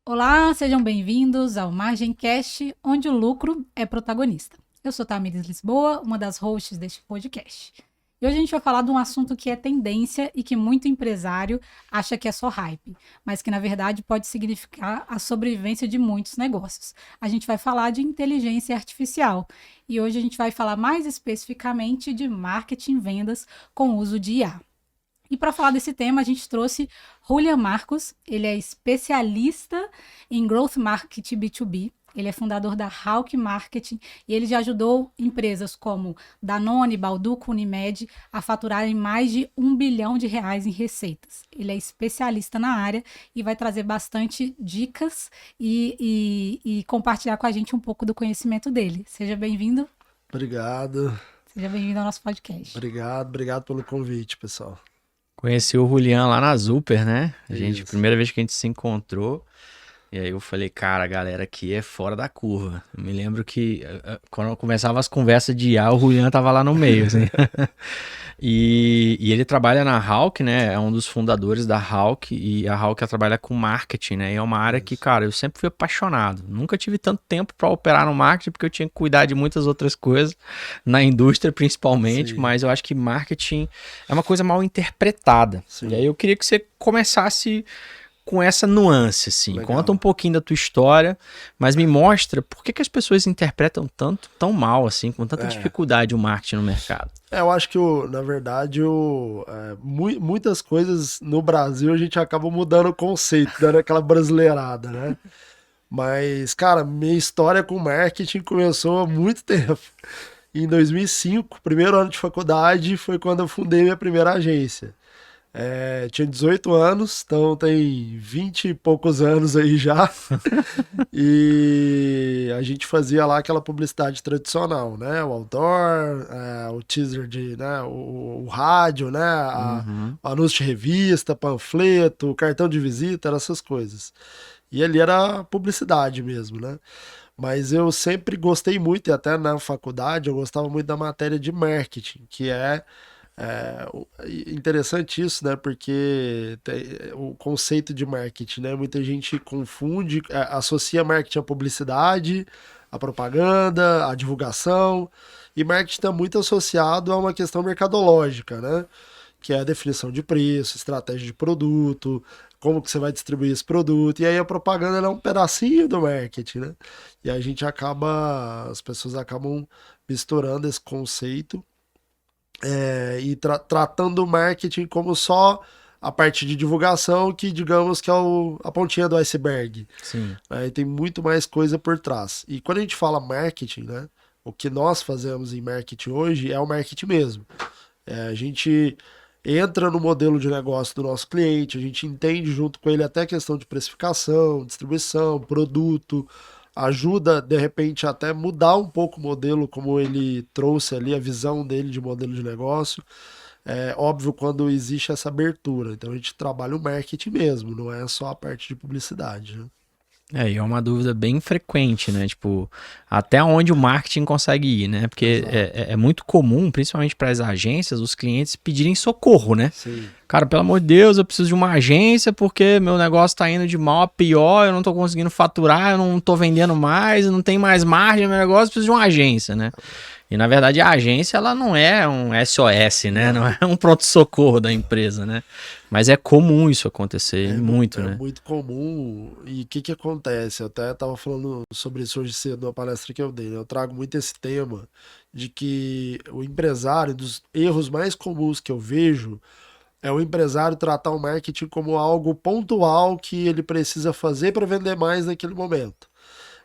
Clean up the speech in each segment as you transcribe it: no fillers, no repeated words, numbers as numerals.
Olá, sejam bem-vindos ao MargemCast, onde o lucro é protagonista. Eu sou Tamires Lisboa, uma das hosts deste podcast. E hoje a gente vai falar de um assunto que é tendência e que muito empresário acha que é só hype, mas que na verdade pode significar a sobrevivência de muitos negócios. A gente vai falar de inteligência artificial e hoje a gente vai falar mais especificamente de marketing e vendas com o uso de IA. E para falar desse tema, a gente trouxe Julian Marcos. Ele é especialista em Growth Marketing B2B. Ele é fundador da Hawk Marketing e ele já ajudou empresas como Danone, Balduco, Unimed a faturarem mais de R$ 1 bilhão em receitas. Ele é especialista na área e vai trazer bastante dicas e compartilhar com a gente um pouco do conhecimento dele. Seja bem-vindo. Obrigado, Seja bem-vindo ao nosso podcast. obrigado pelo convite, pessoal. Conheci o Julian lá na Super, né? Isso. Primeira vez que a gente se encontrou. E aí eu falei, cara, a galera aqui é fora da curva. Eu me lembro que quando eu começava as conversas de IA, o Julian tava lá no meio, assim. E ele trabalha na Hawk, né? É um dos fundadores da Hawk. E a Hawk trabalha com marketing, né? E é uma área que, cara, eu sempre fui apaixonado. Nunca tive tanto tempo para operar no marketing, porque eu tinha que cuidar de muitas outras coisas, na indústria principalmente. Sim. Mas eu acho que marketing é uma coisa mal interpretada. Sim. E aí eu queria que você começasse com essa nuance, assim. Legal. Conta um pouquinho da tua história, mas me mostra por que as pessoas interpretam tão mal, assim, com tanta dificuldade o marketing no mercado. Eu acho que, na verdade, muitas coisas no Brasil a gente acaba mudando o conceito, dando aquela brasileirada, né? Mas, cara, minha história com marketing começou há muito tempo. Em 2005, primeiro ano de faculdade, foi quando eu fundei minha primeira agência. Tinha 18 anos, então tem 20 e poucos anos aí já. E a gente fazia lá aquela publicidade tradicional, né? O outdoor, o teaser né? O rádio, né? O anúncio de revista, panfleto, cartão de visita, eram essas coisas. E ali era publicidade mesmo, né? Mas eu sempre gostei muito, e até na faculdade eu gostava muito da matéria de marketing, que interessante isso, né? Porque o conceito de marketing, né? Muita gente confunde, associa marketing à publicidade, à propaganda, à divulgação, e marketing está muito associado a uma questão mercadológica, né? Que é a definição de preço, estratégia de produto, como que você vai distribuir esse produto, e aí a propaganda é um pedacinho do marketing, né? E a gente as pessoas acabam misturando esse conceito e tratando o marketing como só a parte de divulgação, que digamos que é a pontinha do iceberg. Sim. E tem muito mais coisa por trás. E quando a gente fala marketing, né, o que nós fazemos em marketing hoje é o marketing mesmo. A gente entra no modelo de negócio do nosso cliente, a gente entende junto com ele até a questão de precificação, distribuição, produto, ajuda de repente até mudar um pouco o modelo, como ele trouxe ali a visão dele de modelo de negócio. É óbvio quando existe essa abertura. Então a gente trabalha o marketing mesmo, não é só a parte de publicidade, né? E é uma dúvida bem frequente, né? Tipo, até onde o marketing consegue ir, né? Porque é muito comum, principalmente para as agências, os clientes pedirem socorro, né? Sim. Cara, pelo amor de Deus, eu preciso de uma agência porque meu negócio tá indo de mal a pior, eu não tô conseguindo faturar, eu não tô vendendo mais, eu não tenho mais margem no meu negócio, eu preciso de uma agência, né? E na verdade a agência ela não é um SOS, né? Não é um pronto-socorro da empresa, né? Mas é comum isso acontecer, muito, né? É muito comum. E o que acontece? Eu até estava falando sobre isso hoje cedo numa palestra que eu dei, né? Eu trago muito esse tema de que o empresário, dos erros mais comuns que eu vejo, é o empresário tratar o marketing como algo pontual que ele precisa fazer para vender mais naquele momento.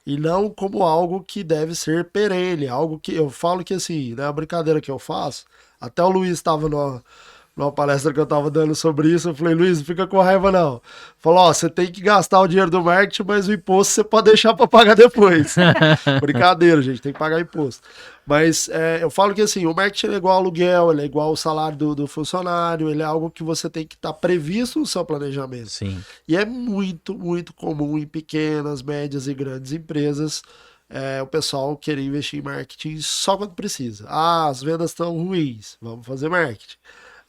E não como algo que deve ser perene, algo que eu falo que assim, né, a brincadeira que eu faço, até o Luiz estava numa palestra que eu tava dando sobre isso, eu falei, Luiz, não fica com raiva não. Falou, ó, você tem que gastar o dinheiro do marketing, mas o imposto você pode deixar para pagar depois. Brincadeira, gente, tem que pagar imposto. Mas eu falo que assim, o marketing é igual ao aluguel, ele é igual ao salário do funcionário, ele é algo que você tem que estar previsto no seu planejamento. Sim. E é muito, muito comum em pequenas, médias e grandes empresas o pessoal querer investir em marketing só quando precisa. Ah, as vendas estão ruins, vamos fazer marketing.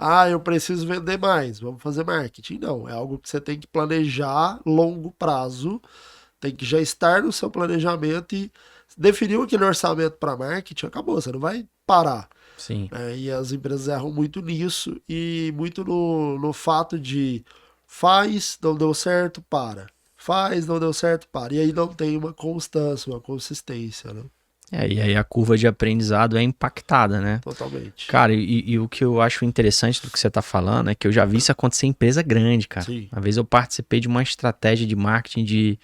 Ah, eu preciso vender mais, vamos fazer marketing. Não, é algo que você tem que planejar longo prazo, tem que já estar no seu planejamento e definiu aquele orçamento para marketing, acabou, você não vai parar. Sim. E as empresas erram muito nisso e muito no fato de faz, não deu certo, para. Faz, não deu certo, para. E aí não tem uma constância, uma consistência, né? E aí a curva de aprendizado é impactada, né? Totalmente. Cara, e o que eu acho interessante do que você tá falando é que eu já vi isso acontecer em empresa grande, cara. Sim. Uma vez eu participei de uma estratégia de marketing de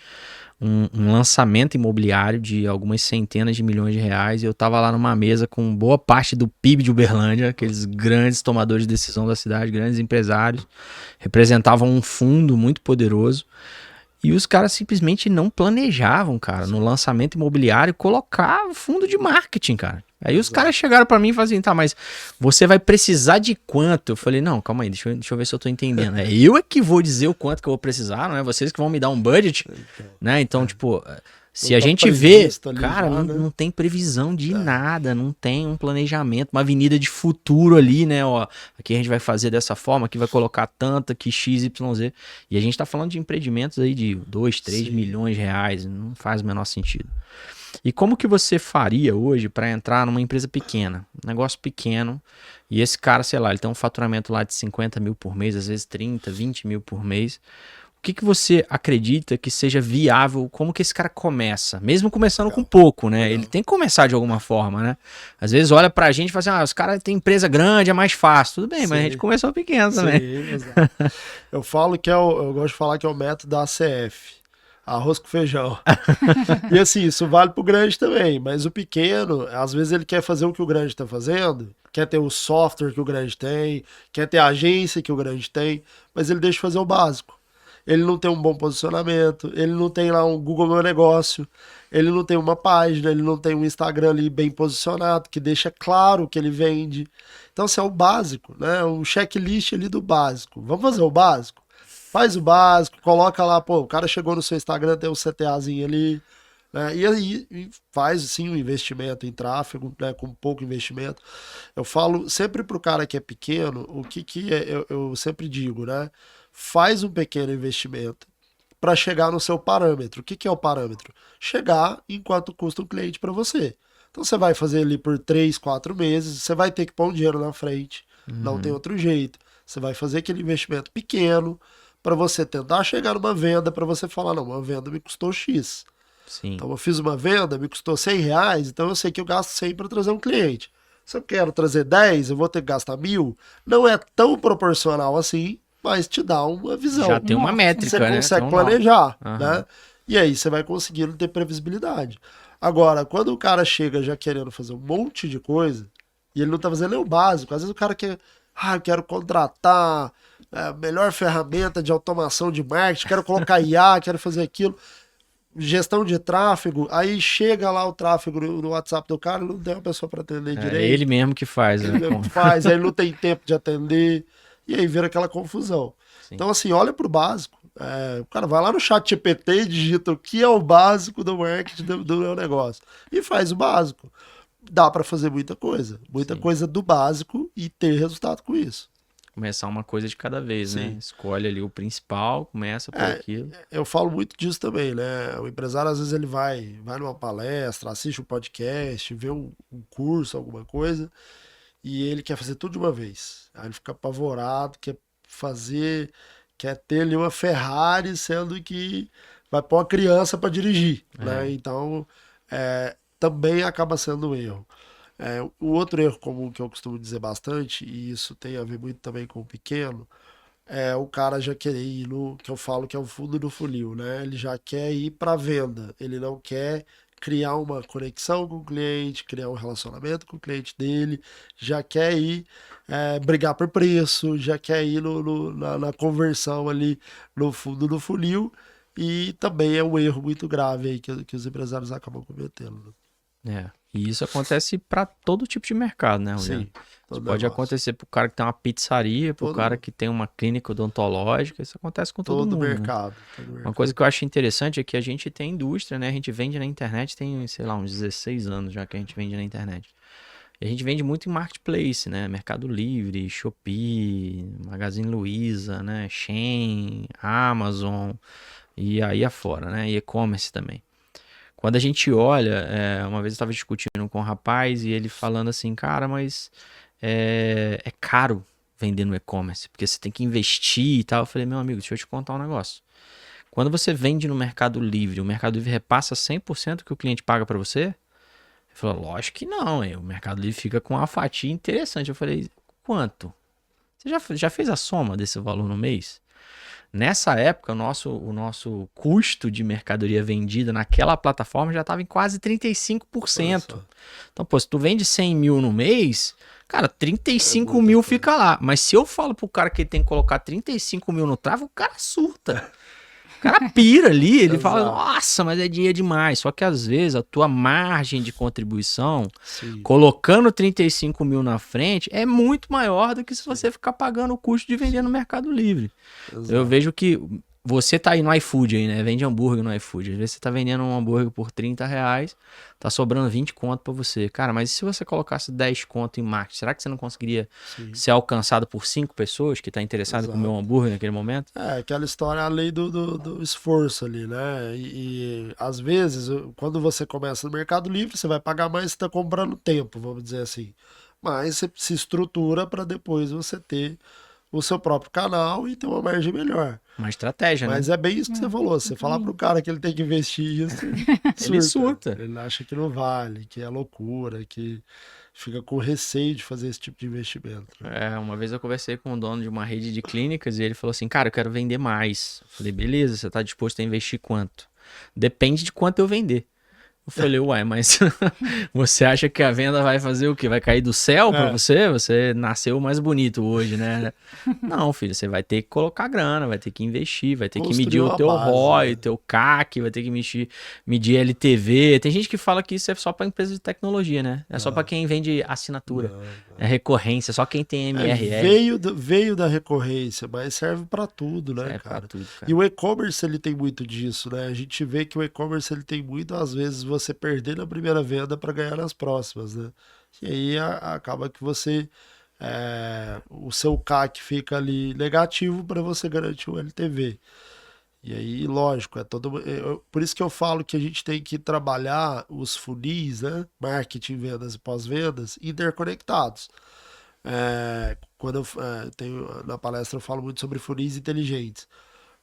um lançamento imobiliário de algumas centenas de milhões de reais e eu tava lá numa mesa com boa parte do PIB de Uberlândia, aqueles grandes tomadores de decisão da cidade, grandes empresários, representavam um fundo muito poderoso. E os caras simplesmente não planejavam, cara, no lançamento imobiliário, colocar fundo de marketing, cara. Aí os caras chegaram pra mim e falaram assim, tá, mas você vai precisar de quanto? Eu falei, não, calma aí, deixa eu ver se eu tô entendendo. Eu é que vou dizer o quanto que eu vou precisar, não é vocês que vão me dar um budget, né? Então, tipo, se a gente vê, cara, não tem previsão de nada, não tem um planejamento, uma avenida de futuro ali, né? Ó, aqui a gente vai fazer dessa forma, aqui vai colocar tanto, aqui X, Y, Z. E a gente tá falando de empreendimentos aí de 2, 3 milhões de reais, não faz o menor sentido. E como que você faria hoje para entrar numa empresa pequena, um negócio pequeno, e esse cara, sei lá, ele tem um faturamento lá de 50 mil por mês, às vezes 30, 20 mil por mês. O que você acredita que seja viável? Como que esse cara começa? Mesmo começando com pouco, né? Ele tem que começar de alguma forma, né? Às vezes olha pra gente e fala assim, os caras têm empresa grande, é mais fácil. Tudo bem, mas a gente começou pequeno também. Sim, exato. Eu falo que eu gosto de falar que é o método da ACF. Arroz com feijão. E assim, isso vale pro grande também, mas o pequeno, às vezes ele quer fazer o que o grande tá fazendo, quer ter o software que o grande tem, quer ter a agência que o grande tem, mas ele deixa de fazer o básico. Ele não tem um bom posicionamento, ele não tem lá um Google Meu Negócio, ele não tem uma página, ele não tem um Instagram ali bem posicionado, que deixa claro o que ele vende. Então, assim, é o básico, né? O checklist ali do básico. Vamos fazer o básico? Faz o básico, coloca lá, pô, o cara chegou no seu Instagram, tem um CTAzinho ali, né? E aí faz, sim, um investimento em tráfego, né? Com pouco investimento. Eu falo sempre pro cara que é pequeno, o que é, eu sempre digo, né? Faz um pequeno investimento para chegar no seu parâmetro. O que é o parâmetro? Chegar em quanto custa um cliente para você. Então você vai fazer ali por 3, 4 meses, você vai ter que pôr um dinheiro na frente, não tem outro jeito. Você vai fazer aquele investimento pequeno para você tentar chegar numa venda, para você falar, não, uma venda me custou X. Sim. Então eu fiz uma venda, me custou 100 reais, então eu sei que eu gasto 100 para trazer um cliente. Se eu quero trazer 10, eu vou ter que gastar 1.000. Não é tão proporcional assim, mas te dá uma visão. Já tem uma métrica, você né? consegue planejar, né? E aí você vai conseguindo ter previsibilidade. Agora, quando o cara chega já querendo fazer um monte de coisa, e ele não tá fazendo nem o básico, às vezes o cara quer, eu quero contratar a melhor ferramenta de automação de marketing, quero colocar IA, quero fazer aquilo, gestão de tráfego, aí chega lá o tráfego no WhatsApp do cara, não tem uma pessoa para atender direito. É ele mesmo que faz, né? Ele mesmo que faz, aí ele não tem tempo de atender, e aí vira aquela confusão. Sim. Então, assim, olha pro básico. O cara vai lá no chat GPT e digita o que é o básico do marketing do meu negócio. E faz o básico. Dá para fazer muita coisa coisa do básico e ter resultado com isso. Começar uma coisa de cada vez, né? Escolhe ali o principal, começa por aquilo. Eu falo muito disso também, né? O empresário, às vezes, ele vai numa palestra, assiste um podcast, vê um curso, alguma coisa, e ele quer fazer tudo de uma vez. Aí ele fica apavorado, quer ter ali uma Ferrari, sendo que vai pôr uma criança para dirigir, né? Então, também acaba sendo um erro. O outro erro comum que eu costumo dizer bastante, e isso tem a ver muito também com o pequeno, é o cara já querer ir no, que eu falo que é o fundo do funil, né? Ele já quer ir para venda, ele não quer criar uma conexão com o cliente, criar um relacionamento com o cliente dele, já quer ir brigar por preço, já quer ir na conversão ali no fundo do funil, e também é um erro muito grave aí que os empresários acabam cometendo, né? E isso acontece para todo tipo de mercado, né, Juliano? Sim. Isso pode acontecer pro cara que tem uma pizzaria, pro cara que tem uma clínica odontológica, isso acontece com todo mundo. Mercado, né? todo mercado. Uma coisa que eu acho interessante é que a gente tem indústria, né? A gente vende na internet, tem, sei lá, uns 16 anos já que a gente vende na internet. E a gente vende muito em marketplace, né? Mercado Livre, Shopee, Magazine Luiza, né? Shein, Amazon e aí afora, né? E e-commerce também. Quando a gente olha, uma vez eu estava discutindo com um rapaz e ele falando assim, cara, mas é caro vender no e-commerce, porque você tem que investir e tal. Eu falei, meu amigo, deixa eu te contar um negócio. Quando você vende no Mercado Livre, o Mercado Livre repassa 100% que o cliente paga para você? Ele falou, lógico que não, hein? O Mercado Livre fica com uma fatia interessante. Eu falei, quanto? Você já fez a soma desse valor no mês? Nessa época, o nosso custo de mercadoria vendida naquela plataforma já estava em quase 35%. Nossa, Então, pô, se tu vende 100 mil no mês, cara, 35 muita mil coisa. fica lá. Mas se eu falo pro cara que ele tem que colocar 35 mil no travo, o cara surta. O cara pira ali, ele fala, Exato. nossa, mas é dinheiro demais. Só que às vezes a tua margem de contribuição, Sim, colocando 35 mil na frente, é muito maior do que se você ficar pagando o custo de vender no Mercado Livre. Eu exato. vejo que você tá aí no iFood aí, né? Vende hambúrguer no iFood. Às vezes você tá vendendo um hambúrguer por R$30, tá sobrando 20 conto pra você. Cara, mas e se você colocasse 10 conto em marketing, será que você não conseguiria Sim. ser alcançado por 5 pessoas que tá interessado em comer um hambúrguer naquele momento? É, aquela história, a lei do esforço ali, né? Às vezes, quando você começa no Mercado Livre, você vai pagar mais, você tá comprando tempo, vamos dizer assim. Mas você se estrutura para depois você ter o seu próprio canal e ter uma margem melhor. Uma estratégia, né? Mas é bem isso que você falou. Você falar pro cara que ele tem que investir isso, Ele surta. Ele acha que não vale, que é loucura, que fica com receio de fazer esse tipo de investimento, né? Uma vez eu conversei com o dono de uma rede de clínicas e ele falou assim, cara, eu quero vender mais. Eu falei, beleza, você tá disposto a investir quanto? Depende de quanto eu vender. Eu falei, uai, mas você acha que a venda vai fazer o quê? Vai cair do céu pra É. você? Você nasceu mais bonito hoje, né? Não, filho, você vai ter que colocar grana, vai ter que investir, vai ter que Construir medir o uma teu base, ROI, né? o teu CAC, vai ter que medir LTV. Tem gente que fala que isso é só pra empresa de tecnologia, né? É só pra quem vende assinatura. Não, É recorrência, só quem tem MRR. veio da recorrência, mas serve para tudo, né, Serve pra cara? tudo, E cara. o e-commerce ele tem muito disso, né? A gente vê que o e-commerce ele tem muito, às vezes, você perder na primeira venda para ganhar nas próximas, né? E aí acaba que você o seu CAC fica ali negativo para você garantir o LTV. E aí, lógico, por isso que eu falo que a gente tem que trabalhar os funis, né? Marketing, vendas e pós-vendas interconectados. Quando tenho na palestra eu falo muito sobre funis inteligentes.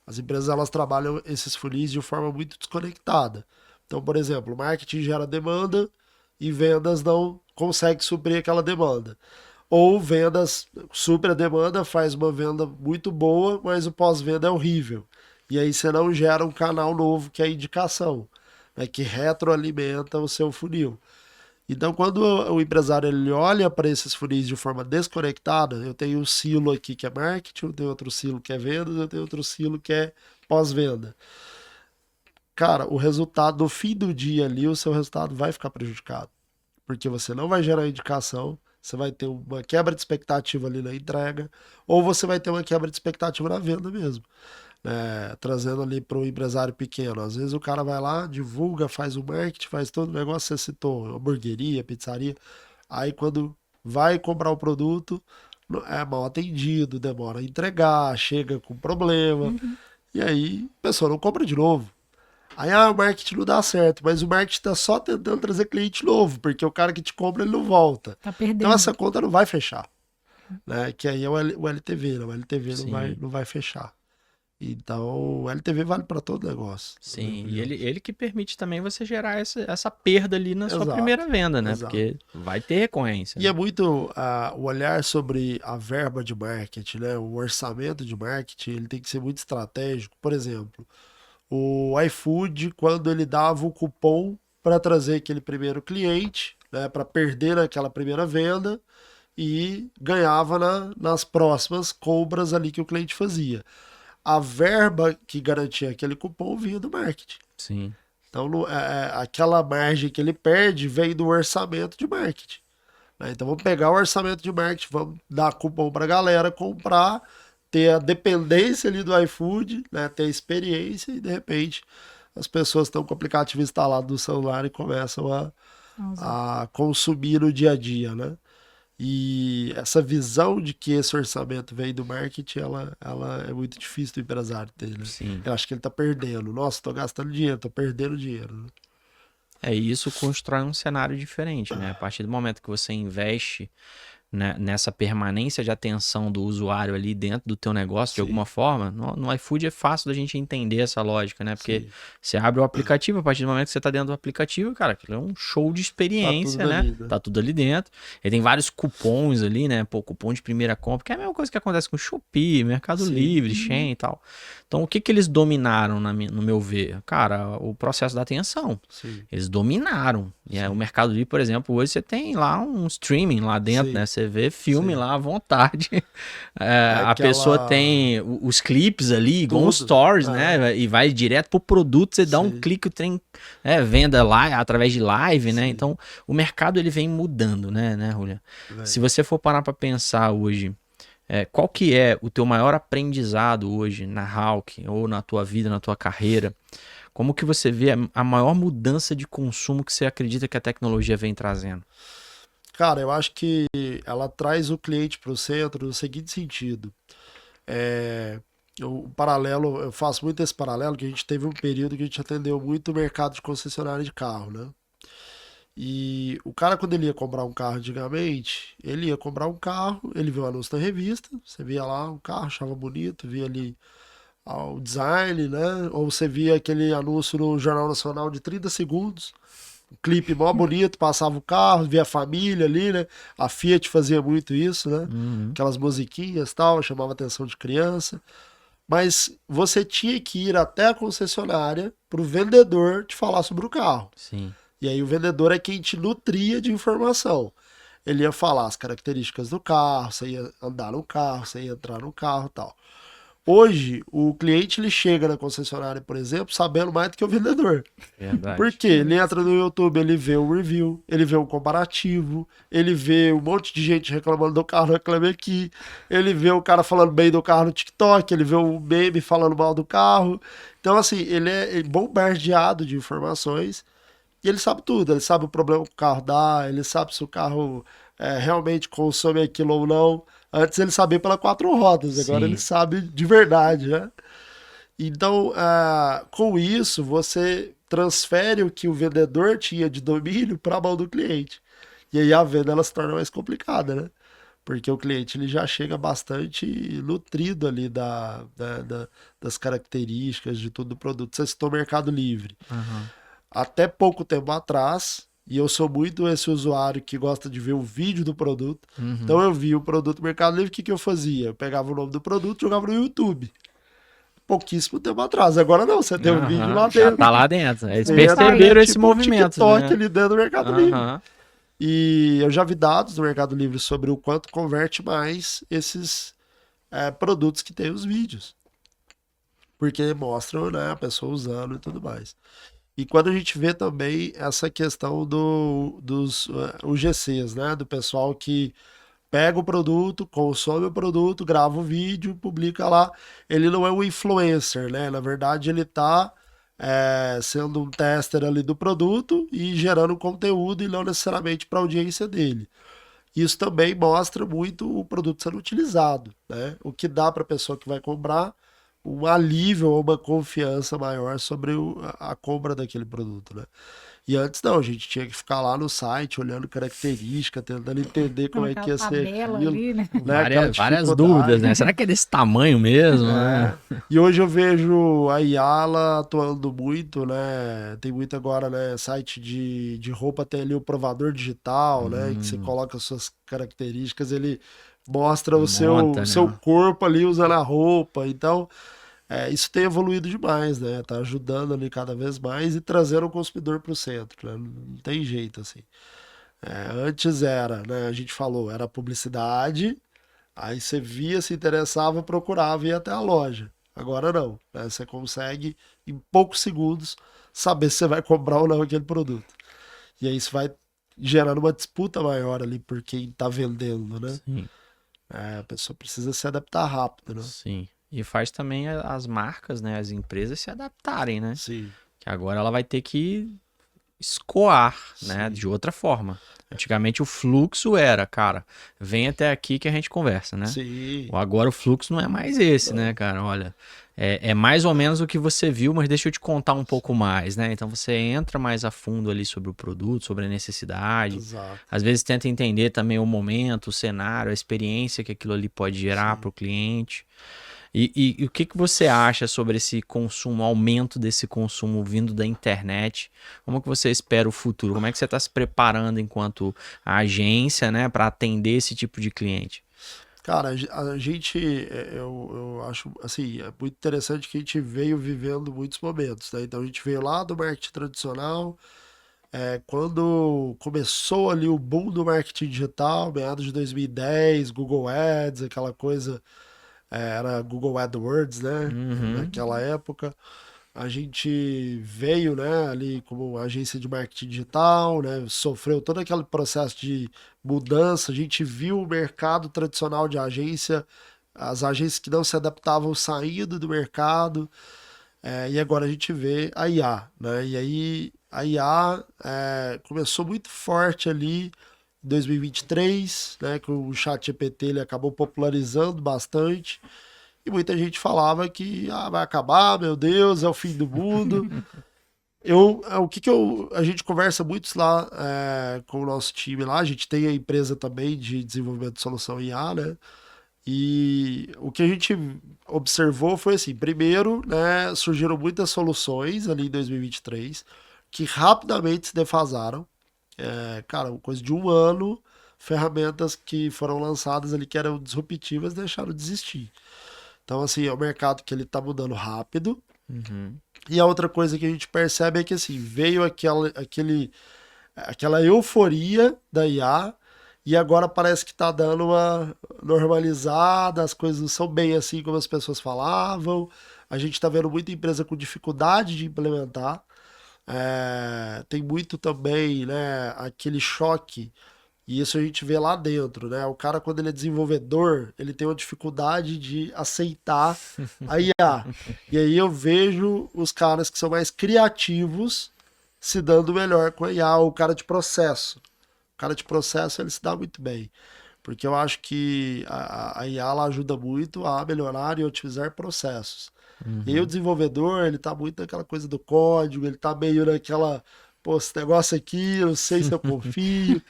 As empresas elas trabalham esses funis de forma muito desconectada. Então, por exemplo, marketing gera demanda e vendas não consegue suprir aquela demanda. Ou vendas supre a demanda, faz uma venda muito boa, mas o pós-venda é horrível. E aí você não gera um canal novo que é a indicação, né, que retroalimenta o seu funil. Então, quando o empresário ele olha para esses funis de forma desconectada, eu tenho um silo aqui que é marketing, eu tenho outro silo que é vendas, eu tenho outro silo que é pós-venda. Cara, o resultado, no fim do dia ali, o seu resultado vai ficar prejudicado. Porque você não vai gerar indicação, você vai ter uma quebra de expectativa ali na entrega, ou você vai ter uma quebra de expectativa na venda mesmo, né? Trazendo ali para o empresário pequeno. Às vezes o cara vai lá, divulga, faz o marketing, faz todo o negócio, você citou, hamburgueria, pizzaria. Aí quando vai comprar o produto, é mal atendido, demora a entregar, chega com problema, e aí a pessoa não compra de novo. Aí o marketing não dá certo, mas o marketing tá só tentando trazer cliente novo, porque o cara que te compra ele não volta. Tá Então perdendo. essa conta não vai fechar, né? Que aí é o LTV, né? O LTV Sim. não vai fechar. Então o LTV vale para todo negócio. na minha Sim, e opinião. ele que permite também você gerar essa perda ali na sua Exato, primeira venda, né? exato. Porque vai ter recorrência, E é né? muito o olhar sobre a verba de marketing, né? O orçamento de marketing, ele tem que ser muito estratégico. Por exemplo, o iFood, quando ele dava o cupom para trazer aquele primeiro cliente, né? Para perder naquela primeira venda e ganhava nas próximas compras ali que o cliente fazia. A verba que garantia aquele cupom vinha do marketing. Sim. Então, aquela margem que ele perde vem do orçamento de marketing, né? Então, vamos pegar o orçamento de marketing, vamos dar cupom para a galera comprar, ter a dependência ali do iFood, né? Ter a experiência e, de repente, as pessoas estão com o aplicativo instalado no celular e começam a consumir no dia a dia, né? E essa visão de que esse orçamento vem do marketing, ela é muito difícil do empresário ter, né? Sim. Eu acho que ele tá perdendo. Nossa, tô gastando dinheiro, tô perdendo dinheiro, né? E isso constrói um cenário diferente, né? A partir do momento que você investe, né, nessa permanência de atenção do usuário ali dentro do teu negócio, de Sim. alguma forma, no iFood é fácil da gente entender essa lógica, né? Porque Sim. você abre o aplicativo, a partir do momento que você tá dentro do aplicativo, cara, aquilo é um show de experiência, tudo né? ali, né? Tá tudo ali dentro. E tem vários cupons ali, né? Pô, cupom de primeira compra, que é a mesma coisa que acontece com Shopee, Mercado Sim. Livre, Shein e tal. Então, o que que eles dominaram, no meu ver? Cara, o processo da atenção. Sim. Eles dominaram. E o Mercado Livre, por exemplo, hoje você tem lá um streaming lá dentro, Sim. né? Você vê filme Sim. lá à vontade. A aquela- pessoa tem os clipes ali, igual os Tudo. stories, né? E vai direto pro produto, você dá um Sim. clique, o trem venda lá através de live, né? Sim. Então, o mercado ele vem mudando, né, Julia? Vem. Se você for parar para pensar hoje, qual que é o teu maior aprendizado hoje na Hawk ou na tua vida, na tua carreira? Como que você vê a maior mudança de consumo que você acredita que a tecnologia vem trazendo? Cara, eu acho que ela traz o cliente para o centro no seguinte sentido. Eu faço muito esse paralelo, que a gente teve um período que a gente atendeu muito o mercado de concessionária de carro, né? E o cara, quando ele ia comprar um carro antigamente, ele ia comprar um carro, ele viu o anúncio na revista, você via lá um carro, achava bonito, via ali o design, né? Ou você via aquele anúncio no Jornal Nacional de 30 segundos, um clipe mó bonito, passava o carro, via a família ali, né? A Fiat fazia muito isso, né? Aquelas musiquinhas e tal, chamava a atenção de criança. Mas você tinha que ir até a concessionária para o vendedor te falar sobre o carro. Sim. E aí o vendedor é quem te nutria de informação. Ele ia falar as características do carro, você ia andar no carro, você ia entrar no carro e tal. Hoje, o cliente ele chega na concessionária, por exemplo, sabendo mais do que o vendedor. Verdade. Porque ele entra no YouTube, ele vê o review, ele vê o comparativo, ele vê um monte de gente reclamando do carro, reclame aqui, ele vê o cara falando bem do carro no TikTok, ele vê o meme falando mal do carro. Então, assim, ele é bombardeado de informações e ele sabe tudo. Ele sabe o problema que o carro dá, ele sabe se o carro realmente consome aquilo ou não. Antes ele sabia pela 4 rodas, agora Sim. ele sabe de verdade, né? Então, com isso, você transfere o que o vendedor tinha de domínio para a mão do cliente. E aí a venda ela se torna mais complicada, né? Porque o cliente ele já chega bastante nutrido ali das características de todo o produto. Você citou o Mercado Livre. Até pouco tempo atrás, e eu sou muito esse usuário que gosta de ver o vídeo do produto, então eu vi o produto no Mercado Livre, o que eu fazia? Eu pegava o nome do produto e jogava no YouTube. Pouquíssimo tempo atrás. Agora não, você tem um vídeo lá dentro. Já tá lá dentro. Eles Você entra, perceberam esse tipo, movimento, TikTok né? ali dentro do Mercado Livre. E eu já vi dados do Mercado Livre sobre o quanto converte mais esses produtos que tem os vídeos. Porque mostram, né, a pessoa usando e tudo mais. E quando a gente vê também essa questão dos UGCs, né, do pessoal que pega o produto, consome o produto, grava o vídeo, publica lá. Ele não é um influencer, né? Na verdade, ele tá sendo um tester ali do produto e gerando conteúdo e não necessariamente para a audiência dele. Isso também mostra muito o produto sendo utilizado, né? O que dá para a pessoa que vai comprar um alívio ou uma confiança maior sobre a compra daquele produto, né? E antes não, a gente tinha que ficar lá no site olhando característica, tentando entender como é que ia ser tabela aquilo, ali, né? Várias dúvidas, né? Será que é desse tamanho mesmo? Né? E hoje eu vejo a Yala atuando muito, né? Tem muito agora, né? Site de roupa, tem ali o provador digital, né? Que você coloca as suas características, ele mostra o seu corpo ali usando a roupa. Então, isso tem evoluído demais, né? Tá ajudando ali cada vez mais e trazendo o consumidor para o centro, né? Não tem jeito, assim. Antes era, né? A gente falou, era publicidade, aí você via, se interessava, procurava e ia até a loja. Agora não, né? Você consegue, em poucos segundos, saber se você vai comprar ou não aquele produto. E aí isso vai gerando uma disputa maior ali por quem tá vendendo, né? Sim. A pessoa precisa se adaptar rápido, né? Sim. E faz também as marcas, né? As empresas se adaptarem, né? Sim. Que agora ela vai ter que escoar, né, Sim. de outra forma. Antigamente o fluxo era, cara, vem até aqui que a gente conversa, né? Sim. Agora o fluxo não é mais esse, né, Não. cara? Olha, é mais ou menos o que você viu, mas deixa eu te contar um pouco mais, né? Então você entra mais a fundo ali sobre o produto, sobre a necessidade. Exato. Às vezes tenta entender também o momento, o cenário, a experiência que aquilo ali pode gerar Sim. para o cliente. E o que que você acha sobre esse consumo, aumento desse consumo vindo da internet? Como que você espera o futuro? Como é que você está se preparando enquanto agência, né, para atender esse tipo de cliente? Cara, a gente, eu acho, assim, é muito interessante que a gente veio vivendo muitos momentos, né? Então a gente veio lá do marketing tradicional, quando começou ali o boom do marketing digital, meados de 2010, Google Ads, aquela coisa, era Google AdWords, né? Uhum. Naquela época. A gente veio, né, ali como agência de marketing digital, né, sofreu todo aquele processo de mudança. A gente viu o mercado tradicional de agência, as agências que não se adaptavam saindo do mercado, e agora a gente vê a IA, né? E aí a IA começou muito forte ali em 2023, né, que o ChatGPT ele acabou popularizando bastante. E muita gente falava que vai acabar, meu Deus, é o fim do mundo. A gente conversa muito lá com o nosso time lá. A gente tem a empresa também de desenvolvimento de solução IA, né? E o que a gente observou foi assim: primeiro, né, surgiram muitas soluções ali em 2023 que rapidamente se defasaram. Cara, coisa de um ano, ferramentas que foram lançadas ali que eram disruptivas deixaram de existir. Então, assim, é um mercado que ele tá mudando rápido. Uhum. E a outra coisa que a gente percebe é que, assim, veio aquela euforia da IA e agora parece que tá dando uma normalizada, as coisas não são bem assim como as pessoas falavam. A gente tá vendo muita empresa com dificuldade de implementar. Tem muito também, né, aquele choque e isso a gente vê lá dentro, né? O cara, quando ele é desenvolvedor, ele tem uma dificuldade de aceitar a IA. E aí eu vejo os caras que são mais criativos se dando melhor com a IA, o cara de processo. O cara de processo, ele se dá muito bem. Porque eu acho que a IA ela ajuda muito a melhorar e otimizar processos. E aí o Uhum. desenvolvedor, ele tá muito naquela coisa do código, ele tá meio naquela, pô, esse negócio aqui, eu não sei se eu confio.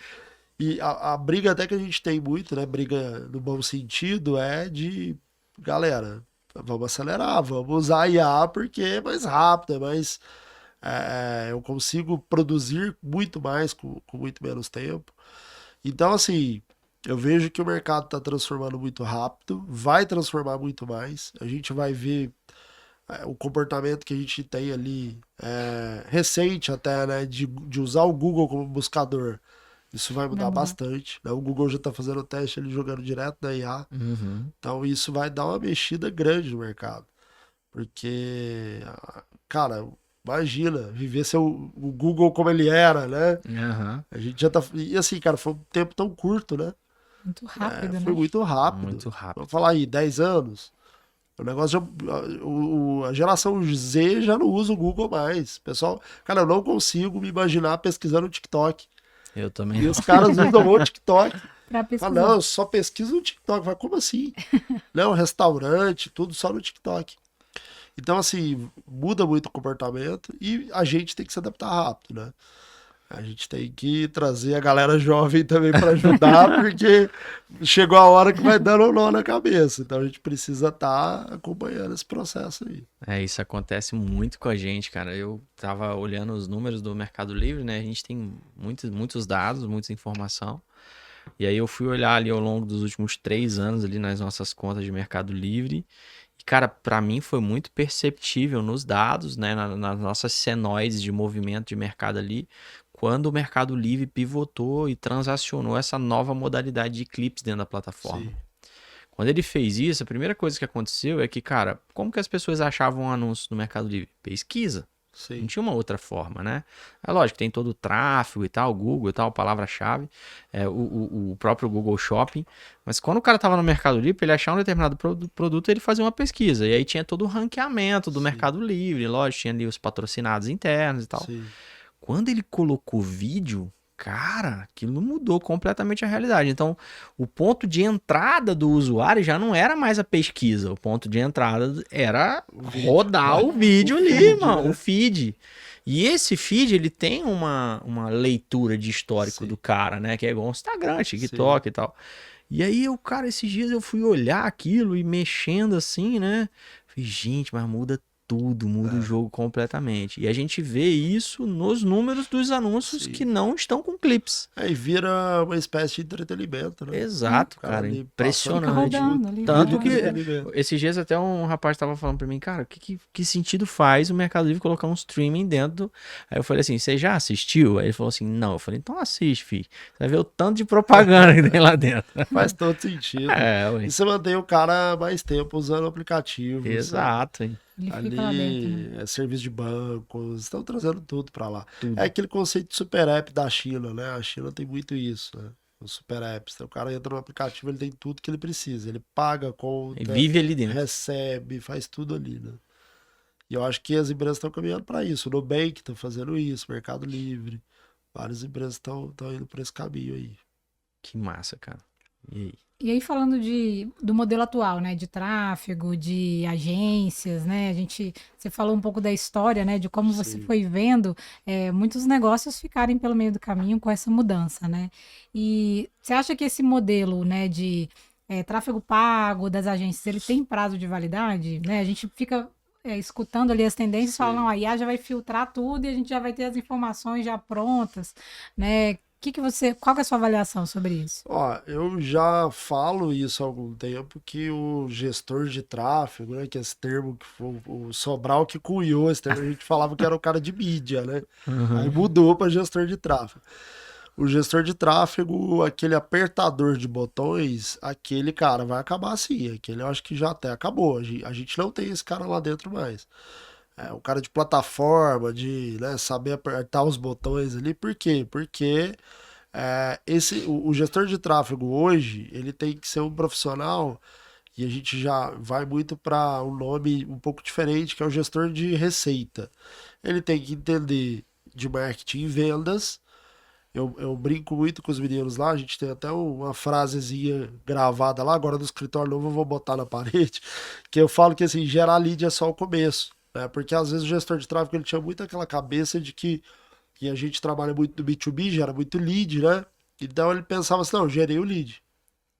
E a briga até que a gente tem muito, né? Briga no bom sentido é de, galera, vamos acelerar, vamos usar a IA porque é mais rápido, eu consigo produzir muito mais com muito menos tempo. Então, assim, eu vejo que o mercado está transformando muito rápido, vai transformar muito mais. A gente vai ver o comportamento que a gente tem ali, recente até, né? De usar o Google como buscador. Isso vai Vai mudar mudar. bastante, né? O Google já está fazendo o teste ele jogando direto na IA. Uhum. Então isso vai dar uma mexida grande no mercado. Porque, cara, imagina, viver o Google como ele era, né? Aham. A gente já tá. E assim, cara, foi um tempo tão curto, né? Muito rápido, Foi né? muito rápido. Muito rápido. Vamos falar aí, 10 anos. O negócio já. A geração Z já não usa o Google mais. Pessoal, cara, eu não consigo me imaginar pesquisando no TikTok. Eu também E não. os caras usam o TikTok. Pra Fala, pesquisar. não, eu só pesquiso no TikTok. Fala, como assim? Não, restaurante, tudo só no TikTok. Então, assim, muda muito o comportamento e a gente tem que se adaptar rápido, né? A gente tem que trazer a galera jovem também para ajudar, porque chegou a hora que vai dando um nó na cabeça. Então a gente precisa estar acompanhando esse processo aí. Isso acontece muito com a gente, cara. Eu tava olhando os números do Mercado Livre, né? A gente tem muitos dados, muita informação. E aí eu fui olhar ali ao longo dos últimos 3 anos ali nas nossas contas de Mercado Livre. E, cara, pra mim foi muito perceptível nos dados, né? Nas nossas senoides de movimento de mercado ali, quando o Mercado Livre pivotou e transacionou essa nova modalidade de clips dentro da plataforma. Sim, Quando ele fez isso, a primeira coisa que aconteceu é que, cara, como que as pessoas achavam anúncios no Mercado Livre? Pesquisa. Não sim, tinha uma outra forma, né? É lógico, tem todo o tráfego e tal, Google e tal, palavra-chave, o próprio Google Shopping. Mas quando o cara tava no Mercado Livre, ele achar um determinado produto, ele fazia uma pesquisa. E aí tinha todo o ranqueamento do sim, Mercado Livre, lógico, tinha ali os patrocinados internos e tal. sim. Quando ele colocou vídeo, cara, aquilo mudou completamente a realidade. Então, o ponto de entrada do usuário já não era mais a pesquisa. O ponto de entrada era rodar o vídeo ali, irmão, o feed. E esse feed, ele tem uma leitura de histórico do cara, né? Que é igual o Instagram, TikTok e tal. E aí, cara, esses dias eu fui olhar aquilo e mexendo assim, né? Falei, gente, mas muda tudo, muda o jogo completamente. E a gente vê isso nos números dos anúncios que não estão com clips. Aí vira uma espécie de entretenimento, né? Exato, cara, impressionante. Ali, Tanto que esses dias até um rapaz tava falando pra mim, cara, que sentido faz o Mercado Livre colocar um streaming dentro? Aí eu falei assim, você já assistiu? Aí ele falou assim, não. Eu falei, então assiste, filho. Você vai ver o tanto de propaganda que tem lá dentro. Faz todo sentido. Ué. E você mantém o cara mais tempo usando o aplicativo. Exato, hein? Ali é serviço de bancos, estão trazendo tudo para lá. É aquele conceito de super app da China, né? A China tem muito isso, né? Os super apps. O cara entra no aplicativo, ele tem tudo que ele precisa. Ele paga a conta, ele vive ali dentro, recebe, faz tudo ali, né? E eu acho que as empresas estão caminhando para isso. O Nubank está fazendo isso, Mercado Livre. Várias empresas estão indo por esse caminho aí. Que massa, cara. E aí? E aí, falando do modelo atual, né, de tráfego, de agências, né, você falou um pouco da história, né, de como você foi vendo muitos negócios ficarem pelo meio do caminho com essa mudança, né, e você acha que esse modelo, né, de tráfego pago das agências, ele tem prazo de validade, né, a gente fica escutando ali as tendências, falando, não, a IA já vai filtrar tudo e a gente já vai ter as informações já prontas, né. Qual que é a sua avaliação sobre isso? Ó, eu já falo isso há algum tempo, que o gestor de tráfego, né, que é esse termo que foi o Sobral que cunhou esse termo, a gente falava que era o cara de mídia, né? Aí mudou para gestor de tráfego. O gestor de tráfego, aquele apertador de botões, aquele cara vai acabar assim, aquele eu acho que já até acabou, a gente não tem esse cara lá dentro mais. O cara de plataforma, de, né, saber apertar os botões ali. Por quê? Porque o gestor de tráfego hoje, ele tem que ser um profissional, e a gente já vai muito para um nome um pouco diferente, que é o gestor de receita. Ele tem que entender de marketing e vendas. Eu brinco muito com os meninos lá, a gente tem até uma frasezinha gravada lá, agora no escritório novo eu vou botar na parede, que eu falo que assim, gerar lead é só o começo. Porque às vezes o gestor de tráfego ele tinha muito aquela cabeça de que a gente trabalha muito no B2B, gera muito lead, né? Então ele pensava assim, não, gerei o lead,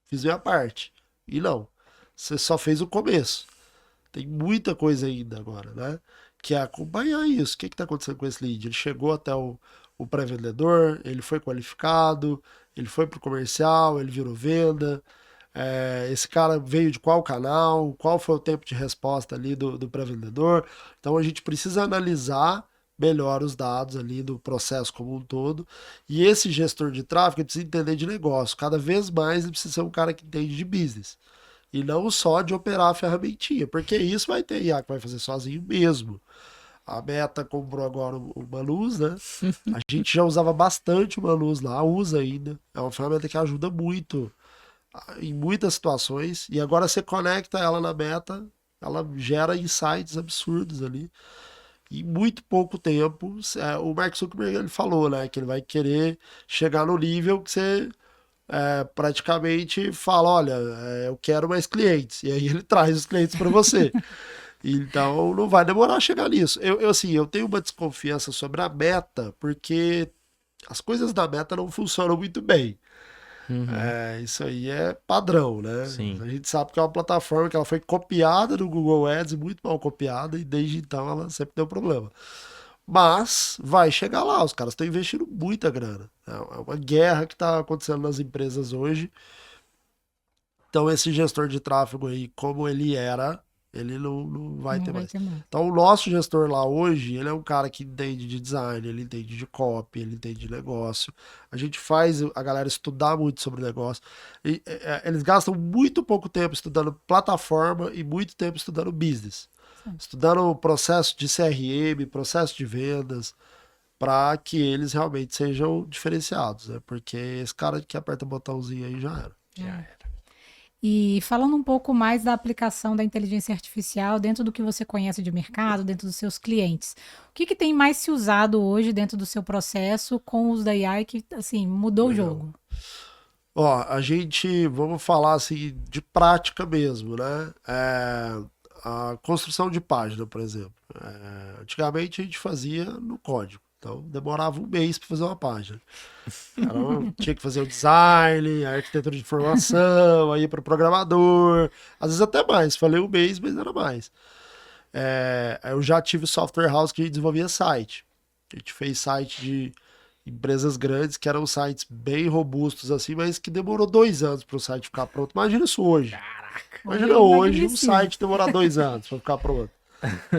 fiz minha parte. E não, você só fez o começo. Tem muita coisa ainda agora, né? Que é acompanhar isso. O que está acontecendo com esse lead? Ele chegou até o pré-vendedor, ele foi qualificado, ele foi para o comercial, ele virou venda. Esse cara veio de qual canal, qual foi o tempo de resposta ali do pré-vendedor. Então a gente precisa analisar melhor os dados ali do processo como um todo. E esse gestor de tráfego ele precisa entender de negócio. Cada vez mais ele precisa ser um cara que entende de business. E não só de operar a ferramentinha, porque isso vai ter IA que vai fazer sozinho mesmo. A Meta comprou agora o Manus, né? A gente já usava bastante o Manus lá, usa ainda. É uma ferramenta que ajuda muito em muitas situações, e agora você conecta ela na Meta, ela gera insights absurdos ali. Em muito pouco tempo, o Mark Zuckerberg ele falou, né, que ele vai querer chegar no nível que você praticamente fala, olha, eu quero mais clientes, e aí ele traz os clientes para você. Então não vai demorar a chegar nisso. Eu tenho uma desconfiança sobre a Meta, porque as coisas da Meta não funcionam muito bem. Isso aí é padrão, né? Sim. A gente sabe que é uma plataforma que ela foi copiada no Google Ads, muito mal copiada, e desde então ela sempre deu problema. Mas vai chegar lá, os caras estão investindo muita grana. É uma guerra que está acontecendo nas empresas hoje. Então esse gestor de tráfego aí, como ele era, ele não vai ter mais. Então o nosso gestor lá hoje, ele é um cara que entende de design, ele entende de copy, ele entende de negócio. A gente faz a galera estudar muito sobre negócio. Eles gastam muito pouco tempo estudando plataforma e muito tempo estudando business. Estudando o processo de CRM, processo de vendas, para que eles realmente sejam diferenciados, né? Porque esse cara que aperta o botãozinho aí já era. Já era. E falando um pouco mais da aplicação da inteligência artificial dentro do que você conhece de mercado, dentro dos seus clientes. O que que tem mais se usado hoje dentro do seu processo com o uso da AI que, assim, mudou o Legal. jogo? Ó, vamos falar assim, de prática mesmo, né? A construção de página, por exemplo. Antigamente a gente fazia no código, então demorava um mês para fazer uma página. Tinha que fazer o design, a arquitetura de informação, aí para o programador, às vezes até mais. Falei um mês, mas era mais. Eu já tive software house que desenvolvia site. A gente fez site de empresas grandes que eram sites bem robustos assim, mas que demorou 2 anos para o site ficar pronto. Imagina isso hoje. Caraca. Imagina é hoje um inadmissível. site demorar 2 anos para ficar pronto.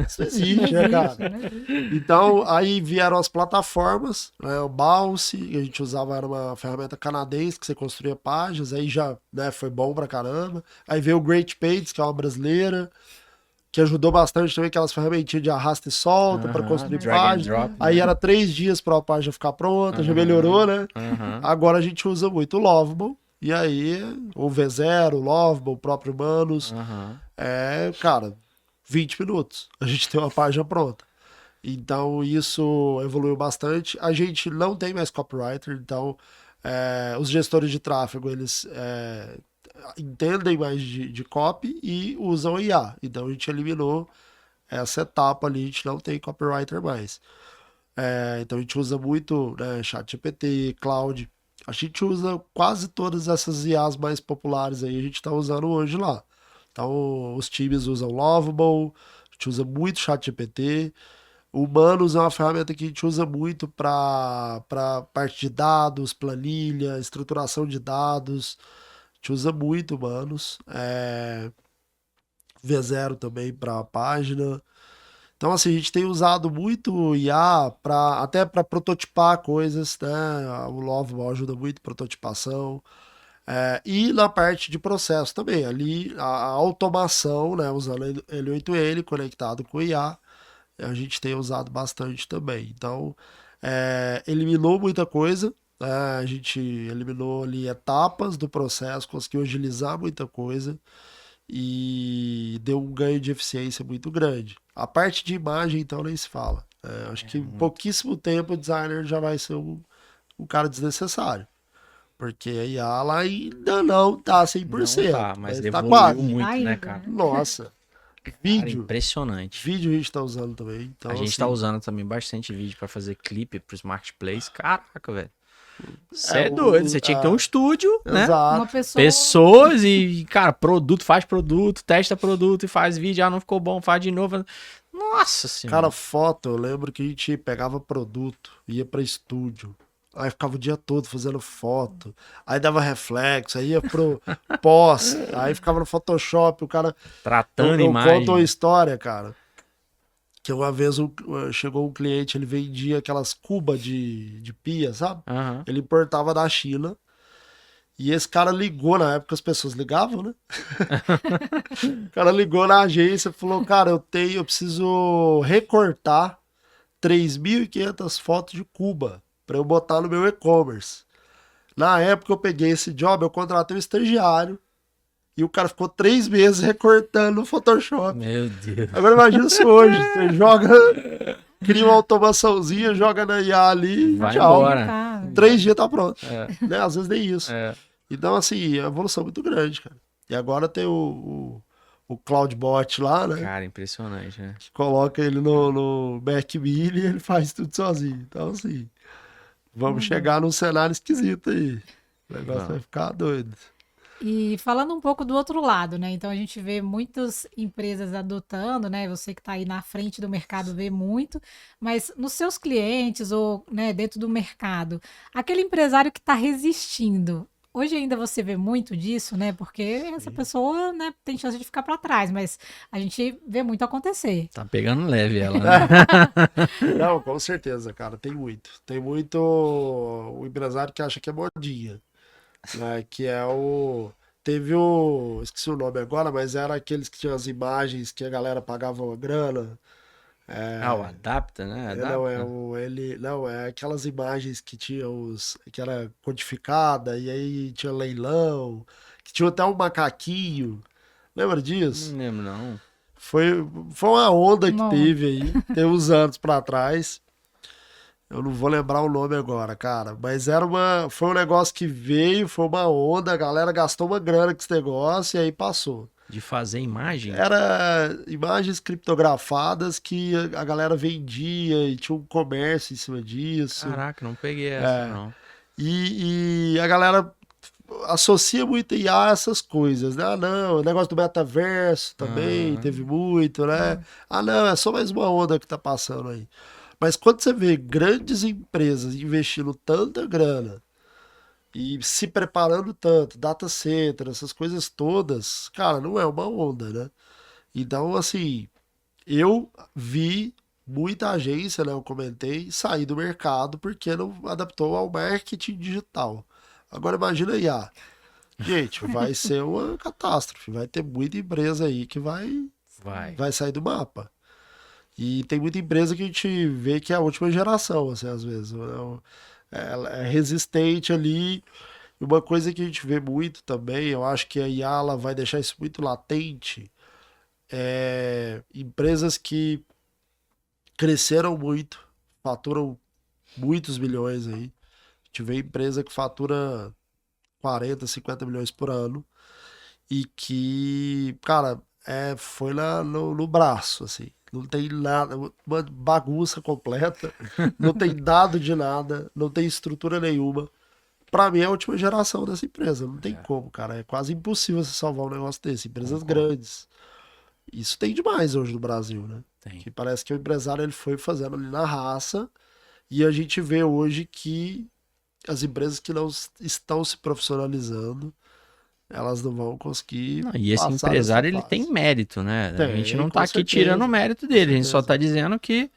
Isso não existe, Não né, cara? existe, não existe. Então, aí vieram as plataformas, né, o Bounce, que a gente usava, era uma ferramenta canadense que você construía páginas, aí já, né, foi bom pra caramba. Aí veio o Great Pages, que é uma brasileira, que ajudou bastante também, aquelas ferramentinhas de arrasta e solta para Aham, construir drag and páginas. drop, Aí né? era 3 dias para a página ficar pronta, já Aham, melhorou, né? aham. Agora a gente usa muito o Lovable, e aí o V0, o Lovable, o próprio Manus, Aham. cara, 20 minutos. A gente tem uma página pronta. Então isso evoluiu bastante. A gente não tem mais copywriter, então os gestores de tráfego, eles entendem mais de copy e usam IA. Então a gente eliminou essa etapa ali, a gente não tem copywriter mais. Então a gente usa muito, né, ChatGPT, Cloud. A gente usa quase todas essas IAs mais populares aí, a gente está usando hoje lá. Então os times usam Lovable, a gente usa muito ChatGPT. O Manus é uma ferramenta que a gente usa muito para parte de dados, planilha, estruturação de dados. A gente usa muito o Manus. V0 também para a página. Então, assim, a gente tem usado muito IA até para prototipar coisas, né? O Lovable ajuda muito em prototipação. E na parte de processo também, ali a automação, né? Usando L8N conectado com o IA, a gente tem usado bastante também. Então, eliminou muita coisa, né? A gente eliminou ali etapas do processo, conseguiu agilizar muita coisa e deu um ganho de eficiência muito grande. A parte de imagem, então, nem se fala. Acho que em pouquíssimo tempo o designer já vai ser um cara desnecessário. Porque a IA lá ainda não tá 100%, Não tá, mas tá evoluiu quase. muito, Tá né, indo, cara? né? Nossa, Cara, vídeo. impressionante. Vídeo a gente tá usando também. Então, A gente assim, tá usando também bastante vídeo pra fazer clipe pros marketplace. Caraca, velho. Você É, é doido. Você tinha que ter um estúdio, né? exato. Uma pessoa. Pessoas e, cara, produto, faz produto, testa produto e faz vídeo. Ah, não ficou bom, faz de novo. Nossa senhora. Cara, foto, eu lembro que a gente pegava produto, ia pra estúdio. Aí ficava o dia todo fazendo foto. Aí dava reflexo, aí ia pro pós. Aí ficava no Photoshop, o cara. Tratando Eu imagem. conto uma história, cara. Que uma vez chegou um cliente, ele vendia aquelas cubas de pia, sabe? Aham. Ele importava da China. E esse cara ligou, na época as pessoas ligavam, né? O cara ligou na agência e falou: Cara, eu preciso recortar 3.500 fotos de Cuba pra eu botar no meu e-commerce. Na época eu peguei esse job, eu contratei um estagiário e o cara ficou 3 meses recortando no Photoshop. Meu Deus. Agora imagina isso hoje, você joga, cria uma automaçãozinha, joga na IA ali, Vai tchau. embora. Tá. 3 dias tá pronto. É. Né? Às vezes nem isso. É. Então, assim, é uma evolução muito grande, cara. E agora tem o Cloudbot lá, né? Cara, impressionante, né? Que coloca ele no Mac Mini e ele faz tudo sozinho. Então, assim, vamos chegar num cenário esquisito aí. O negócio Vamos. vai ficar doido. E falando um pouco do outro lado, né? Então a gente vê muitas empresas adotando, né? Você que está aí na frente do mercado vê muito, mas nos seus clientes ou, né, dentro do mercado, aquele empresário que está resistindo. Hoje ainda você vê muito disso, né? Porque essa pessoa, né, tem chance de ficar para trás, mas a gente vê muito acontecer. Tá pegando leve ela, né? Não, com certeza, cara. Tem muito. Tem muito o empresário que acha que é modinha. Né? Que é o. Teve o. Esqueci o nome agora, mas era aqueles que tinham as imagens que a galera pagava uma grana. Ah, o adapta, né? Não, Adapta. ele. Não, é aquelas imagens que tinha os. Que era codificada, e aí tinha leilão. que tinha até um macaquinho. Lembra disso? Não lembro, não. Foi uma onda que Uma teve aí, tem uns anos pra trás. Eu não vou lembrar o nome agora, cara. Mas foi um negócio que veio, foi uma onda, a galera gastou uma grana com esse negócio e aí passou. De fazer imagem? Era imagens criptografadas que a galera vendia e tinha um comércio em cima disso. Caraca, não peguei essa, não. E a galera associa muito IA a essas coisas, né? Ah, não, o negócio do metaverso também teve muito, né? Ah, não, é só mais uma onda que tá passando aí. Mas quando você vê grandes empresas investindo tanta grana e se preparando tanto, data center, essas coisas todas, cara, não é uma onda, né? Então, assim, eu vi muita agência, né? Eu comentei, sair do mercado porque não adaptou ao marketing digital. Agora imagina aí, gente, vai ser uma catástrofe. Vai ter muita empresa aí que vai sair do mapa. E tem muita empresa que a gente vê que é a última geração, assim, às vezes. Ela é resistente ali. E uma coisa que a gente vê muito também, eu acho que a IA ela vai deixar isso muito latente, é empresas que cresceram muito, faturam muitos milhões aí. A gente vê empresa que fatura 40, 50 milhões por ano e que, cara, foi no braço, assim. Não tem nada, uma bagunça completa, não tem dado de nada, não tem estrutura nenhuma. Pra mim é a última geração dessa empresa, não tem como, cara. É quase impossível você salvar um negócio desse. Empresas grandes. Isso tem demais hoje no Brasil, né? Tem. Que parece que o empresário ele foi fazendo ali na raça e a gente vê hoje que as empresas que não estão se profissionalizando, elas não vão conseguir Não, e esse passar dessa empresário, ele fase. tem mérito, né? A Tem, gente não com tá aqui certeza, tirando o mérito com dele, a gente só certeza. tá dizendo que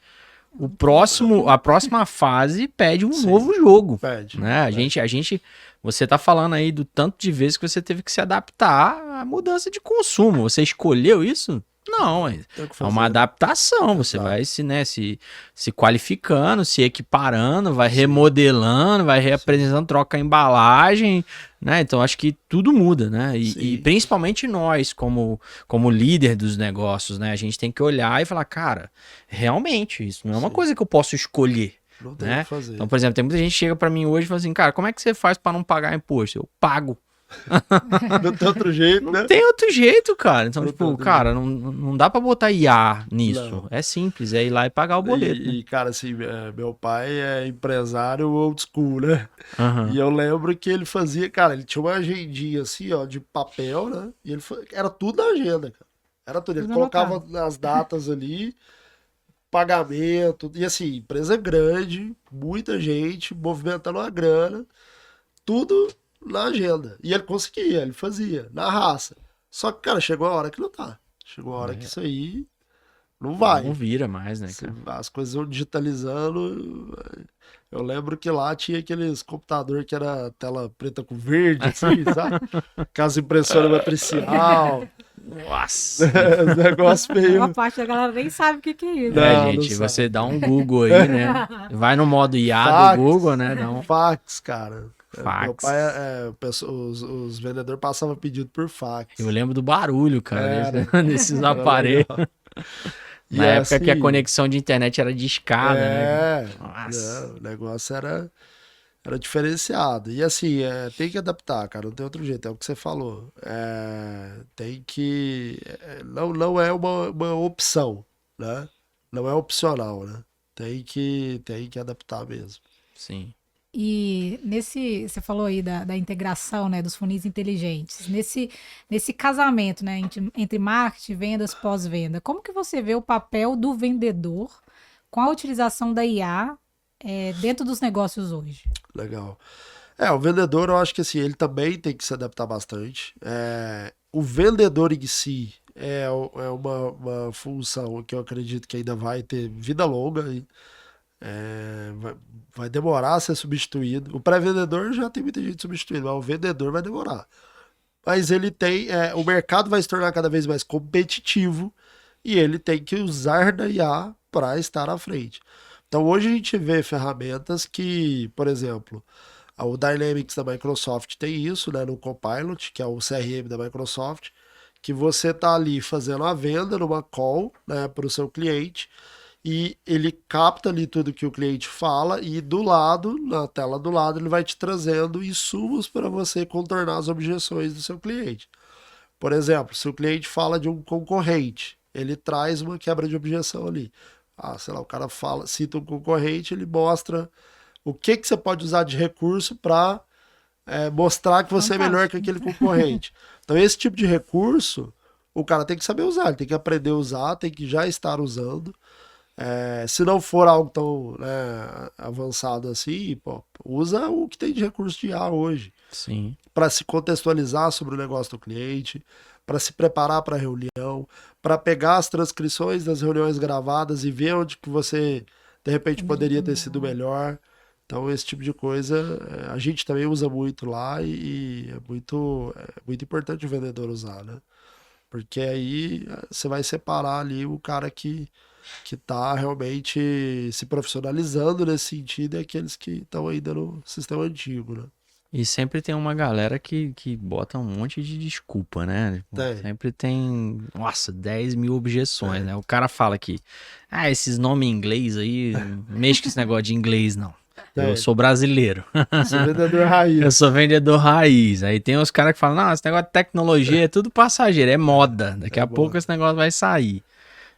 a próxima fase pede um Sim. novo jogo, Pede, né? pede. Você tá falando aí do tanto de vezes que você teve que se adaptar à mudança de consumo. Você escolheu isso? Não, Tem o que é fazer. uma adaptação. Você Exato. vai se qualificando, se equiparando, vai remodelando, vai reapresentando, troca a embalagem, né? Então acho que tudo muda, né? E Sim. principalmente nós, como líder dos negócios, né? A gente tem que olhar e falar, cara, realmente, isso não é uma Sim. coisa que eu posso escolher. Não tem Né? o que fazer. Então, por exemplo, tem muita gente que chega pra mim hoje e fala assim, cara, como é que você faz pra não pagar imposto? Eu pago. Não tem outro jeito, né? Não tem outro jeito, cara. Então, Não tem tipo, outro cara, não dá pra botar IA nisso. Não. É simples, é ir lá e pagar o boleto. né? E, cara, assim, meu pai é empresário old school, né? Aham. E eu lembro que ele fazia, cara, ele tinha uma agendinha assim, ó, de papel, né? E era tudo na agenda, cara. Era tudo. Ele Tudo colocava anotado. nas datas ali, pagamento, e assim, empresa grande, muita gente, movimentando uma grana, tudo na agenda. E ele conseguia, ele fazia, na raça. Só que, cara, chegou a hora que não tá. Chegou a hora que isso aí não Não vai. vira mais, né, cara? As coisas vão digitalizando. Eu lembro que lá tinha aqueles computador que era tela preta com verde, assim, sabe? Aquelas impressoras matricial. Nossa! Os negócios A meio. maior parte da galera nem sabe o que é isso. Não, É, não gente, sabe. você dá um Google aí, né? Vai no modo IA Fax. do Google, né? Dá um Fax, cara. fax. Meu pai, os vendedores passavam pedido por fax. Eu lembro do barulho, cara, Era. desses Era aparelhos. legal. E Na época que a assim, conexão de internet era de escada, né? É, Nossa. não, o negócio era diferenciado. E assim, tem que adaptar, cara, não tem outro jeito, é o que você falou. Tem que. Não é uma opção, né? Não é opcional, né? Tem que adaptar mesmo. Sim. E você falou aí da integração, né, dos funis inteligentes. Nesse casamento, né, entre marketing, vendas, pós-venda, como que você vê o papel do vendedor com a utilização da IA dentro dos negócios hoje? Legal. O vendedor, eu acho que assim, ele também tem que se adaptar bastante. O vendedor em si é uma função que eu acredito que ainda vai ter vida longa. Vai demorar a ser substituído. O pré-vendedor já tem muita gente substituindo, mas o vendedor vai demorar. Mas ele tem. O mercado vai se tornar cada vez mais competitivo e ele tem que usar da IA para estar à frente. Então hoje a gente vê ferramentas que, por exemplo, O Dynamics da Microsoft tem isso, né, no Copilot, que é o CRM da Microsoft, que você tá ali fazendo a venda numa call, né, para o seu cliente, e ele capta ali tudo que o cliente fala e do lado, na tela do lado, ele vai te trazendo insumos para você contornar as objeções do seu cliente. Por exemplo, se o cliente fala de um concorrente, ele traz uma quebra de objeção ali. Sei lá, o cara cita um concorrente, ele mostra o que você pode usar de recurso para mostrar que você é melhor que aquele concorrente. Então, esse tipo de recurso, o cara tem que saber usar, ele tem que aprender a usar, tem que já estar usando. Se não for algo tão, né, avançado assim, pô, usa o que tem de recurso de IA hoje. Sim. Para se contextualizar sobre o negócio do cliente, para se preparar para a reunião, para pegar as transcrições das reuniões gravadas e ver onde que você, de repente, poderia ter sido melhor. Então, esse tipo de coisa a gente também usa muito lá e é muito importante o vendedor usar, né? Porque aí você vai separar ali o cara que está realmente se profissionalizando nesse sentido e aqueles que estão ainda no sistema antigo, né? E sempre tem uma galera que bota um monte de desculpa, né? Sempre tem, nossa, 10 mil objeções, né? O cara fala que, esses nomes em inglês aí, não mexe com esse negócio de inglês, não. Eu sou brasileiro. Sou vendedor raiz. Eu sou vendedor raiz. Aí tem os caras que falam, não, esse negócio de tecnologia é tudo passageiro, é moda. Daqui a pouco esse negócio vai sair.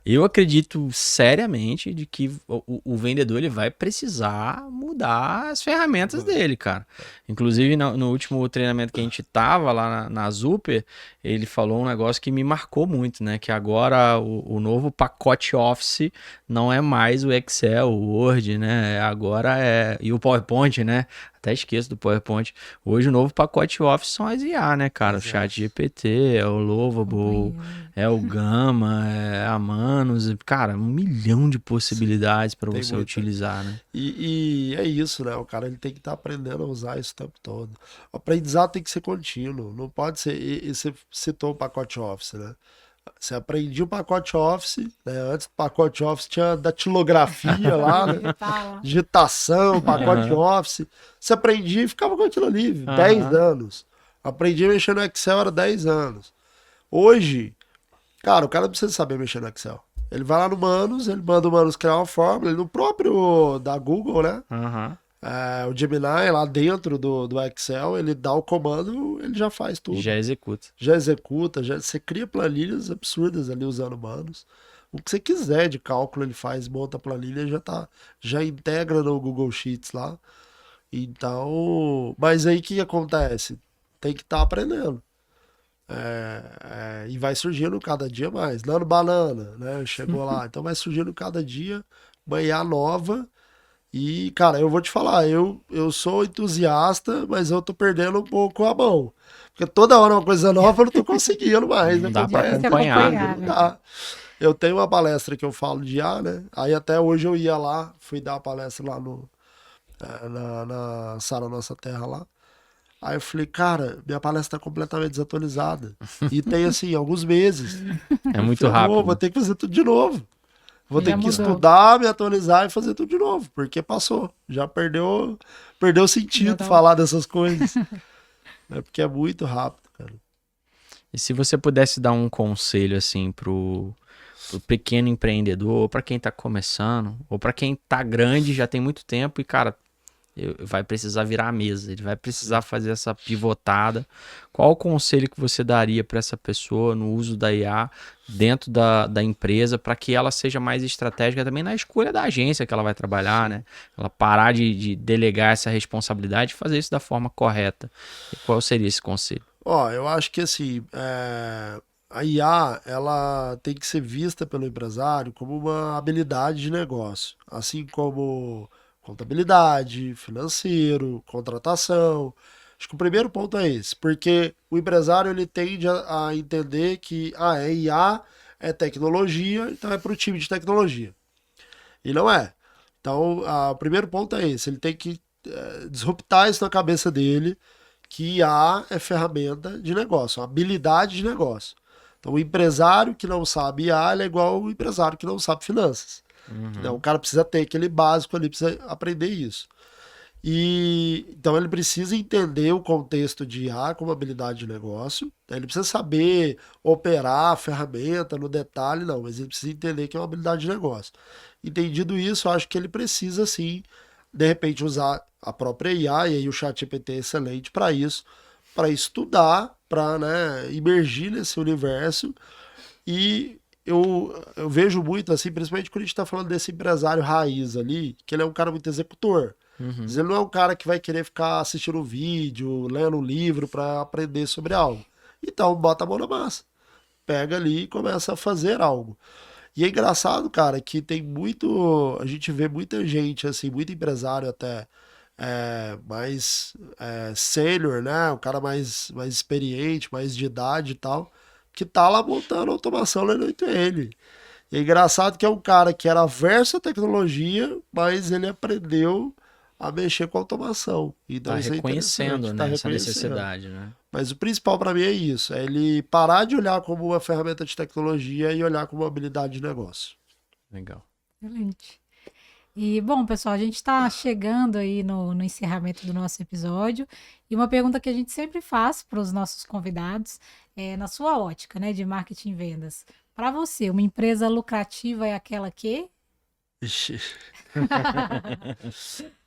Eu acredito seriamente de que o vendedor ele vai precisar mudar as ferramentas dele, cara. Inclusive, no último treinamento que a gente tava lá na Zuper, ele falou um negócio que me marcou muito, né? Que agora o novo pacote Office não é mais o Excel, o Word, né? Agora e o PowerPoint, né? Até esqueço do PowerPoint. Hoje o novo pacote Office são as IA, né, cara? O ChatGPT, é o Lovable, é o Gama, é a Manus. Cara, 1 milhão de possibilidades para você utilizar, né? E é isso, né? O cara ele tem que estar aprendendo a usar isso o tempo todo. O aprendizado tem que ser contínuo. Não pode ser... E você citou o pacote Office, né? Você aprendia o pacote Office, né? Antes do pacote Office tinha datilografia lá, né? Digitação, pacote Office. Você aprendia e ficava com aquilo ali, 10 anos. Aprendi a mexer no Excel, era 10 anos. Hoje, cara, o cara não precisa saber mexer no Excel. Ele vai lá no Manus, ele manda o Manus criar uma fórmula, no próprio da Google, né? O Gemini, lá dentro do Excel, ele dá o comando, ele já faz tudo. Já executa. Você cria planilhas absurdas ali usando Manus. O que você quiser de cálculo ele faz, monta a planilha, já integra no Google Sheets lá. Então, mas aí o que acontece? Tem que estar aprendendo. E vai surgindo cada dia mais. Nano Banana, né? Chegou lá. Então vai surgindo cada dia uma IA nova. E, cara, eu vou te falar, eu sou entusiasta, mas eu tô perdendo um pouco a mão. Porque toda hora uma coisa nova eu não tô conseguindo mais. Não dá pra acompanhar. Né? Dá. Eu tenho uma palestra que eu falo de IA, né? Aí até hoje eu ia lá, fui dar uma palestra lá na Sala Nossa Terra lá. Aí eu falei, cara, minha palestra tá completamente desatualizada. E tem, assim, alguns meses. É muito rápido. Vou ter que fazer tudo de novo. Vou ter que estudar, me atualizar e fazer tudo de novo, porque passou. Já perdeu o sentido falar dessas coisas. Porque é muito rápido, cara. E se você pudesse dar um conselho, assim, pro pequeno empreendedor, ou pra quem tá começando, ou pra quem tá grande, já tem muito tempo e, cara, vai precisar virar a mesa, ele vai precisar fazer essa pivotada. Qual o conselho que você daria para essa pessoa no uso da IA dentro da empresa para que ela seja mais estratégica também na escolha da agência que ela vai trabalhar, né? Ela parar de delegar essa responsabilidade e fazer isso da forma correta. E qual seria esse conselho? Eu acho que assim, a IA ela tem que ser vista pelo empresário como uma habilidade de negócio, assim como contabilidade, financeiro, contratação. Acho que o primeiro ponto é esse, porque o empresário ele tende a entender que IA é tecnologia, então é para o time de tecnologia. E não é. Então, o primeiro ponto é esse, ele tem que disruptar isso na cabeça dele, que IA é ferramenta de negócio, uma habilidade de negócio. Então, o empresário que não sabe IA ele é igual ao empresário que não sabe finanças. O cara precisa ter aquele básico ali, precisa aprender isso. E então ele precisa entender o contexto de IA como habilidade de negócio. Ele precisa saber operar a ferramenta no detalhe, não, mas ele precisa entender que é uma habilidade de negócio. Entendido isso, eu acho que ele precisa sim, de repente, usar a própria IA, e aí o ChatGPT é excelente para isso, para estudar, para, né, imergir nesse universo. E eu vejo muito, assim, principalmente quando a gente está falando desse empresário raiz ali, que ele é um cara muito executor. Mas ele não é um cara que vai querer ficar assistindo um vídeo, lendo um livro para aprender sobre algo. Então, bota a mão na massa. Pega ali e começa a fazer algo. E é engraçado, cara, que tem muito. A gente vê muita gente, assim, muito empresário até mais sênior, né? O cara mais experiente, mais de idade e tal, que tá lá montando automação lá no 8N. E é engraçado que é um cara que era averso à tecnologia, mas ele aprendeu a mexer com automação. Então Tá isso é reconhecendo, interessante, né, tá essa reconhecendo. necessidade, né? Mas o principal para mim é isso, é ele parar de olhar como uma ferramenta de tecnologia e olhar como uma habilidade de negócio. Legal. Excelente. E, bom, pessoal, a gente está chegando aí no encerramento do nosso episódio. E uma pergunta que a gente sempre faz para os nossos convidados é, na sua ótica, né, de marketing e vendas. Para você, uma empresa lucrativa é aquela que? Ixi.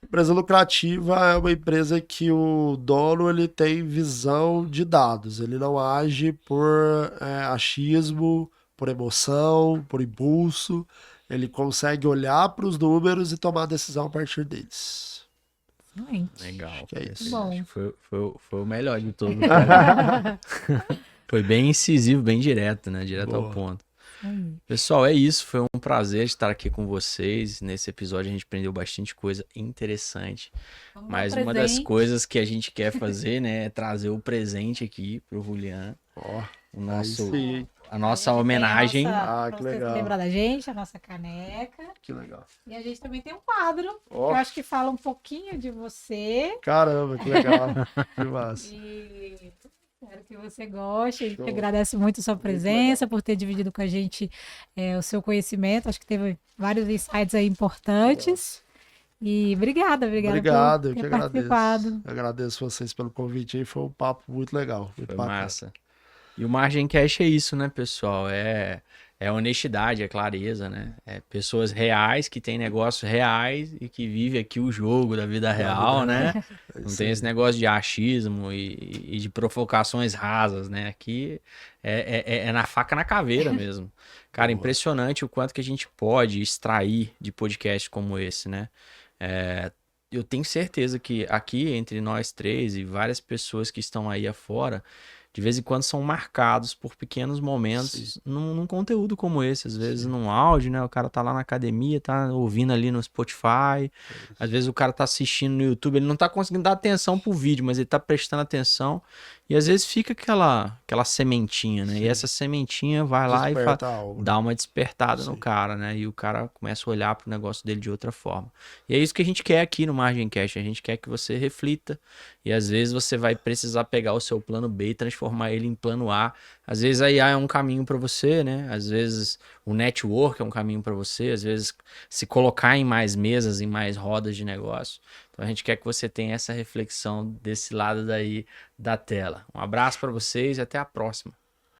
Empresa lucrativa é uma empresa que o dono ele tem visão de dados. Ele não age por achismo, por emoção, por impulso. Ele consegue olhar para os números e tomar decisão a partir deles. Excelente. Legal. Acho que é isso. Bom. Acho que foi o melhor de todos. Foi bem incisivo, bem direto, né? Direto ao Boa. ponto. Aí. Pessoal, é isso. Foi um prazer estar aqui com vocês. Nesse episódio a gente aprendeu bastante coisa interessante. Vamos Mas dar um uma das presente. coisas que a gente quer fazer, né, é trazer o presente aqui pro Julian. Ó, O nosso, sim. a nossa A gente tem homenagem. a nossa, Ah, pra que você legal. lembrar da gente, a nossa caneca. Que legal. E a gente também tem um quadro, Ó. que eu acho que fala um pouquinho de você. Caramba, que legal. Que massa. E espero que você goste. A gente Show. agradece muito a sua presença, por ter dividido com a gente o seu conhecimento. Acho que teve vários insights aí importantes. E obrigada Obrigado, eu por que ter agradeço. participado. Agradeço vocês pelo convite aí. Foi um papo muito legal. Muito Foi bacana. massa. E o Margem Cash é isso, né, pessoal? É honestidade, é clareza, né? É pessoas reais que têm negócios reais e que vivem aqui o jogo da vida real, né? É Não isso tem aí. esse negócio de achismo e de provocações rasas, né? Aqui é na faca na caveira mesmo. Cara, Boa. impressionante o quanto que a gente pode extrair de podcast como esse, né? Eu tenho certeza que aqui entre nós três e várias pessoas que estão aí afora, de vez em quando são marcados por pequenos momentos num conteúdo como esse. Às vezes num áudio, né? O cara tá lá na academia, tá ouvindo ali no Spotify. Às vezes o cara tá assistindo no YouTube, ele não tá conseguindo dar atenção pro vídeo, mas ele tá prestando atenção. E às vezes fica aquela sementinha, né? E essa sementinha vai lá e Desperta algo. dá uma despertada no Sim. cara, né? E o cara começa a olhar pro negócio dele de outra forma. E é isso que a gente quer aqui no Margem Cash. A gente quer que você reflita. E às vezes você vai precisar pegar o seu plano B e transformar ele em plano A. Às vezes a IA é um caminho para você, né? Às vezes o network é um caminho para você. Às vezes se colocar em mais mesas, em mais rodas de negócio. Então a gente quer que você tenha essa reflexão desse lado daí da tela. Um abraço para vocês e até a próxima.